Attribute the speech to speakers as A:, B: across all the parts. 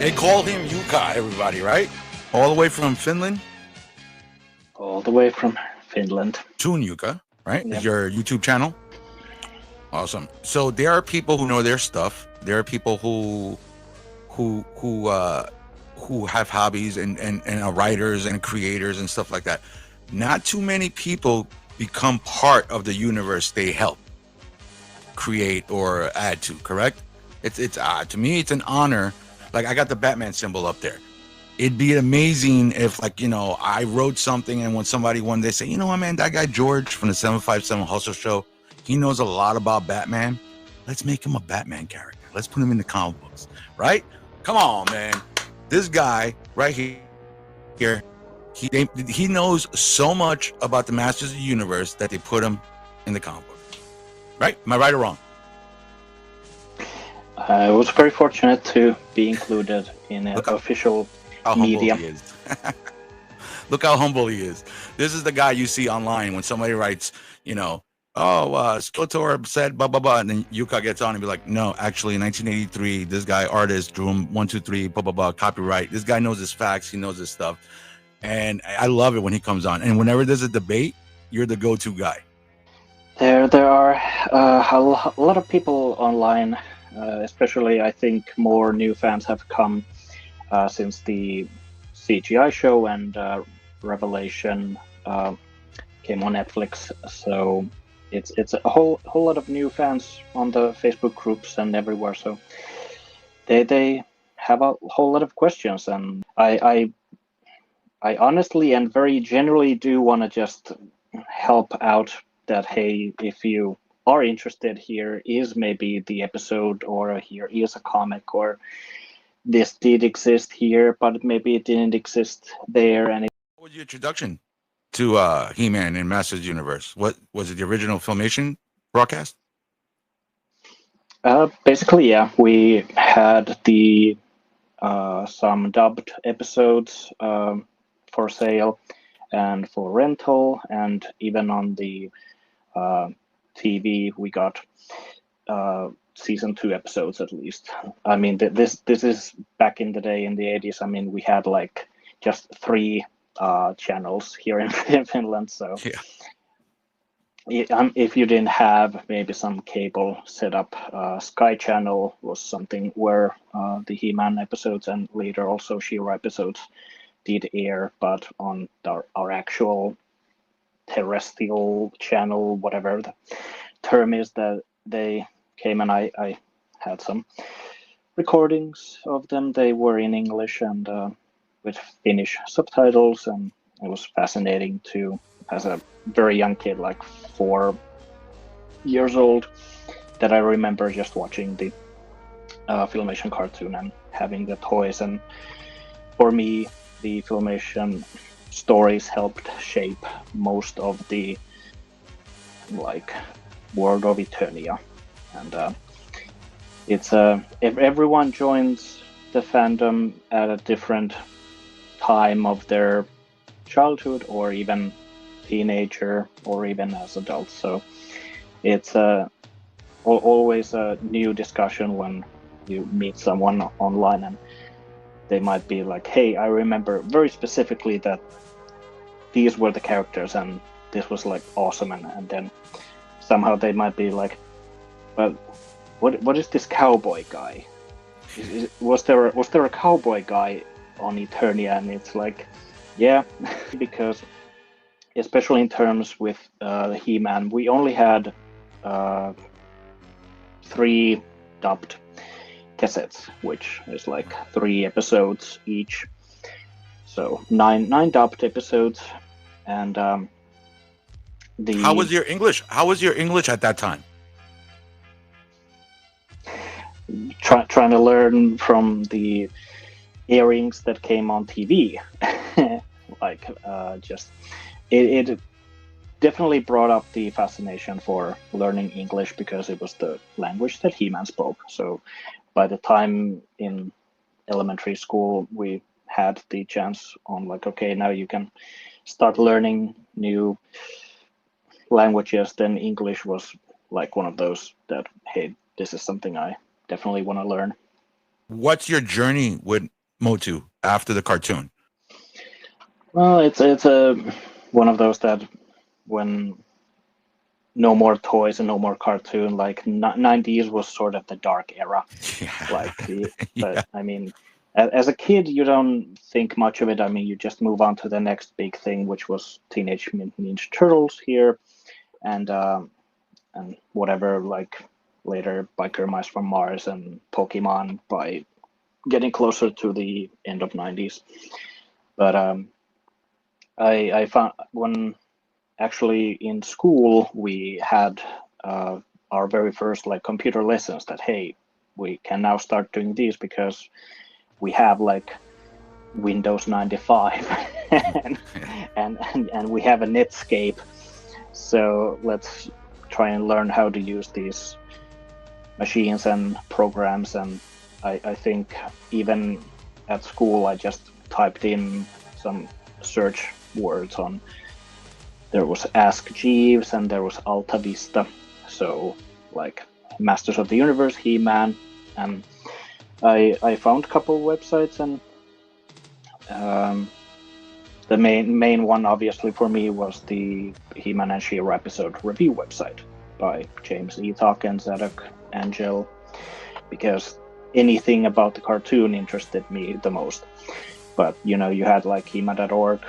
A: They call him Jukka, everybody, right? All the way from Finland.
B: All the way from Finland.
A: Toon Jukka, right?
B: Yep.
A: Is your YouTube channel? Awesome. So there are people who know their stuff. There are people who have hobbies and are writers and creators and stuff like that. Not too many people become part of the universe they help create or add to. Correct? It's to me it's an honor. Like I got the Batman symbol up there. It'd be amazing if, like, you know, I wrote something and when somebody one day say, you know what, man, that guy George from the 757 Hustle Show, he knows a lot about Batman. Let's make him a Batman character. Let's put him in the comic books, right? Come on, man. This guy right here, he knows so much about the Masters of the Universe that they put him in the comic book. Right? Am I right or wrong?
B: I was very fortunate to be included in an official media.
A: Humble he is. Look how humble he is. This is the guy you see online when somebody writes, you know, Skeletor said blah blah blah, and then Jukka gets on and be like, no, actually in 1983, this guy artist drew him 1, 2, 3, blah blah blah, copyright. This guy knows his facts, he knows his stuff, and I love it when he comes on. And whenever there's a debate, you're the go-to guy.
B: There are a lot of people online, especially I think more new fans have come since the CGI show and Revelation came on Netflix. So it's a whole lot of new fans on the Facebook groups and everywhere. So they have a whole lot of questions, and I honestly and very generally do want to just help out. That hey, if you are interested, here is maybe the episode, or here is a comic, or this did exist here, but maybe it didn't exist there. And
A: What was your introduction to He-Man and Masters Universe? What was it? The original Filmation broadcast?
B: Basically, yeah, we had the some dubbed episodes for sale and for rental, and even on the TV we got season 2 episodes at least. I mean, this is back in the day in the 80s. I mean, we had like just 3 channels here in Finland, so yeah. If you didn't have maybe some cable set up, Sky Channel was something where the He-Man episodes and later also She-Ra episodes did air, but on our actual terrestrial channel, whatever the term is, that they came, and I had some recordings of them. They were in English and with Finnish subtitles, and it was fascinating to, as a very young kid, like 4 years old, that I remember just watching the Filmation cartoon and having the toys. And for me, the Filmation stories helped shape most of the like world of Eternia, and it's if everyone joins the fandom at a different time of their childhood or even teenager or even as adults, so it's always a new discussion when you meet someone online and they might be like, hey, I remember very specifically that these were the characters and this was like awesome, and then somehow they might be like, but what is this cowboy guy? Was there a cowboy guy on Eternia? And it's like, yeah, because especially in terms with He-Man, we only had 3 dubbed cassettes, which is like 3 episodes each. So 9 dubbed episodes, and
A: How was your English? How was your English at that time?
B: Trying to learn from the airings that came on TV. Like just it definitely brought up the fascination for learning English because it was the language that He-Man spoke. So by the time in elementary school we had the chance on like, okay, now you can start learning new languages, then English was like one of those that, hey, this is something I definitely want to learn.
A: What's your journey with MOTU after the cartoon?
B: Well, it's a one of those that when no more toys and no more cartoon, like 90s was sort of the dark era.
A: Yeah.
B: Like, but
A: Yeah.
B: I mean, as a kid, you don't think much of it. I mean, you just move on to the next big thing, which was Teenage Mutant Ninja Turtles here, and whatever, like later Biker Mice from Mars and Pokemon by getting closer to the end of 90s. But I found when actually in school we had our very first like computer lessons that hey, we can now start doing these because we have like Windows 95 and, and we have a Netscape. So let's try and learn how to use these machines and programs. And I think even at school, I just typed in some search words on. There was Ask Jeeves and there was Alta Vista. So like Masters of the Universe, He-Man, and I found a couple of websites and the main one obviously for me was the He-Man and She-Ra episode review website by James Eatock and Zadok Angel, because anything about the cartoon interested me the most. But you know, you had like He-Man.org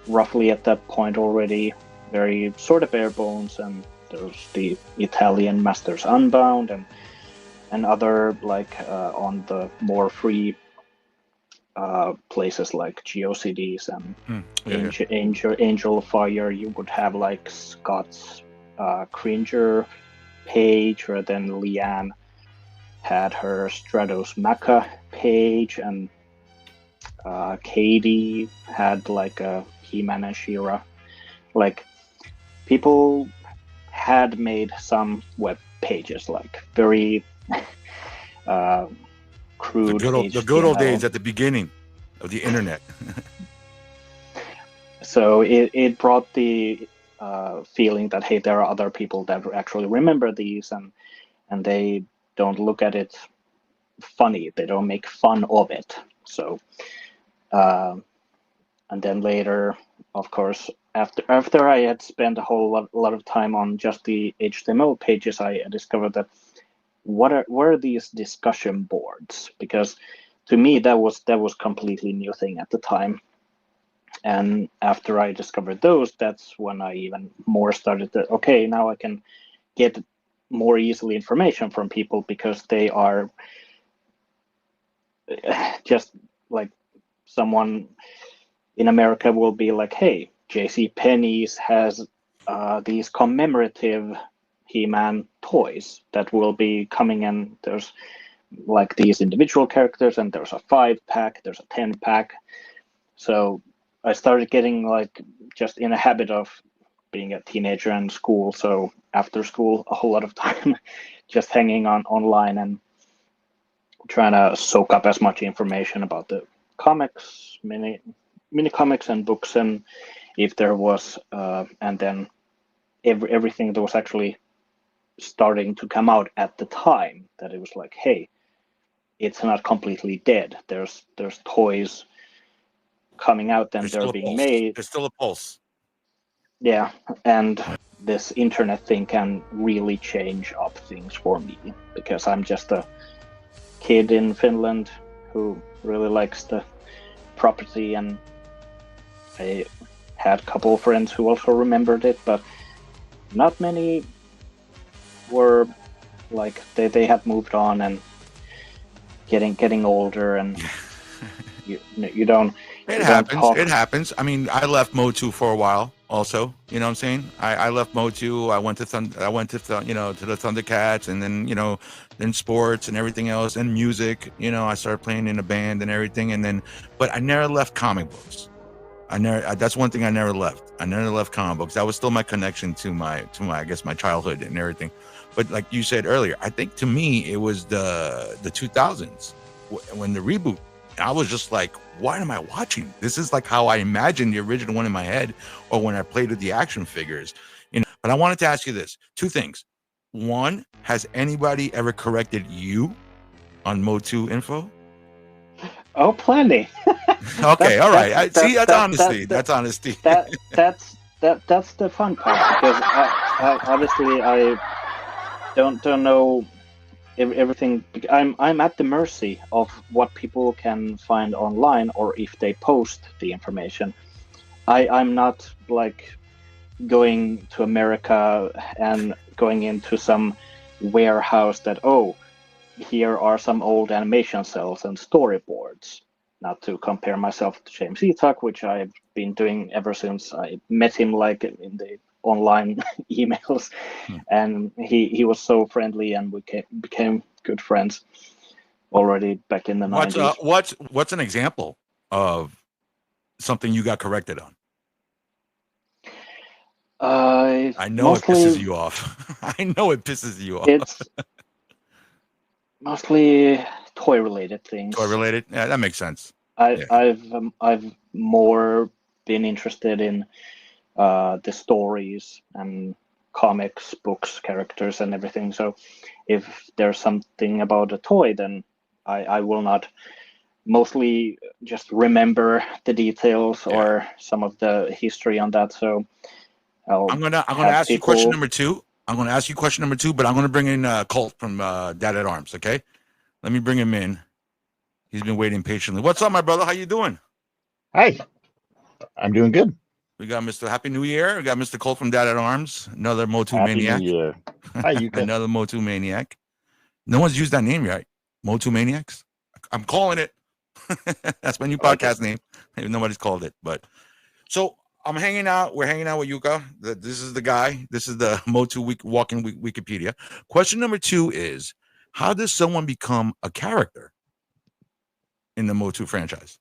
B: roughly at that point already, very sort of bare bones, and there's the Italian Masters Unbound and other like on the more free places like GeoCities and Angel Fire. You would have like Scott's Cringer page, or then Leanne had her Stratos Maca page, and Katie had like a He-Man and She-Ra. Like people had made some web pages, like very crude
A: The good old
B: HTML.
A: days at the beginning of the internet.
B: So it brought the feeling that hey, there are other people that actually remember these, and they don't look at it funny. They don't make fun of it. So, and then later, of course, after I had spent a whole lot of time on just the HTML pages, I discovered that what are these discussion boards? Because to me that was completely new thing at the time. And after I discovered those, that's when I even more started to okay, now I can get more easily information from people because they are just like someone in America will be like, hey, JC Penney's has these commemorative He-Man toys that will be coming in. There's like these individual characters, and there's a 5-pack, there's a 10-pack. So I started getting like just in a habit of being a teenager in school. So after school, a whole lot of time just hanging on online and trying to soak up as much information about the comics, mini comics and books, and if there was, and then everything that was actually starting to come out at the time, that it was like, hey, it's not completely dead. There's toys coming out and they're being made.
A: There's still a pulse.
B: Yeah, and this internet thing can really change up things for me because I'm just a kid in Finland who really likes the property, and I had a couple of friends who also remembered it, but not many were like they had moved on and getting older, and you don't.
A: It
B: you
A: happens.
B: Don't talk.
A: It happens. I mean, I left MOTU for a while. Also, you know what I'm saying? I left MOTU. I went to to the Thundercats, and then sports and everything else, and music. I started playing in a band and everything, but I never left comic books. That's one thing I never left. I never left comic books. That was still my connection to my I guess my childhood and everything. But like you said earlier, I think to me it was the 2000s when the reboot. I was just like, why am I watching? This is like how I imagined the original one in my head, or when I played with the action figures. But I wanted to ask you this: two things. One, has anybody ever corrected you on MOTU info?
B: Oh, plenty.
A: Okay, all right. See, that's
B: That
A: honesty. That's honesty.
B: that's the fun part, because I obviously I don't know everything. I'm at the mercy of what people can find online, or if they post the information. I'm not like going to America and going into some warehouse that, oh, here are some old animation cells and storyboards. Not to compare myself to James Etak, which I've been doing ever since I met him, like in the online emails,
A: Hmm.
B: and he was so friendly, and we became good friends already back in the
A: What's
B: 90s.
A: what's an example of something you got corrected on? I know it pisses
B: Mostly
A: you off. I know it pisses you off.
B: it's mostly toy related
A: Toy
B: things.
A: related? Yeah, that makes sense. Yeah.
B: I've more been interested in the stories and comics, books, characters, and everything. So if there's something about a toy, then I will not mostly just remember the details
A: Yeah.
B: or some of the history on that. So I'll
A: I'm gonna
B: have
A: ask you question
B: people.
A: number two. I'm gonna ask you question number two, but I'm gonna bring in Colt from Dad at Arms. Okay, let me bring him in. He's been waiting patiently. What's up, my brother? How you doing?
C: Hi, I'm doing good.
A: We got Mr. Happy New Year. We got Mr. Colt from Dad at Arms. Another MOTU
C: Happy
A: maniac.
C: New Year. Hi, Jukka.
A: Another MOTU maniac. No one's used that name yet. MOTU maniacs. I'm calling it. That's my new podcast name. Maybe nobody's called it, but so I'm hanging out. We're hanging out with Jukka. This is the guy. This is the MOTU walking Wikipedia. Question number two is: how does someone become a character in the MOTU franchise?